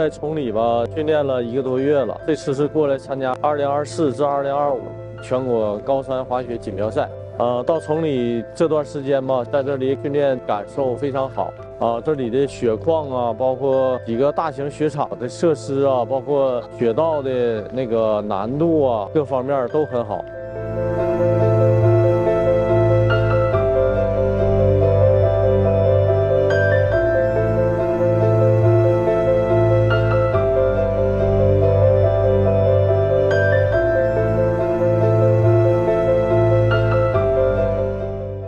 在崇礼吧训练了1个多月了，这次是过来参加2024至2025全国高山滑雪锦标赛。到崇礼这段时间吧，在这里训练感受非常好。这里的雪况啊，包括几个大型雪场的设施啊，包括雪道的那个难度啊，各方面都很好。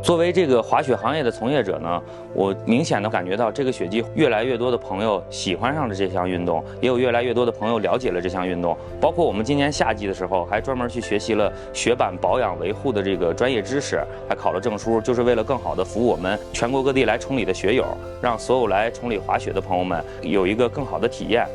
作为这个滑雪行业的从业者呢，我明显的感觉到这个雪季越来越多的朋友喜欢上了这项运动，也有越来越多的朋友了解了这项运动。包括我们今年夏季的时候，还专门去学习了雪板保养维护的这个专业知识，还考了证书，就是为了更好的服务我们全国各地来崇礼的雪友，让所有来崇礼滑雪的朋友们有一个更好的体验。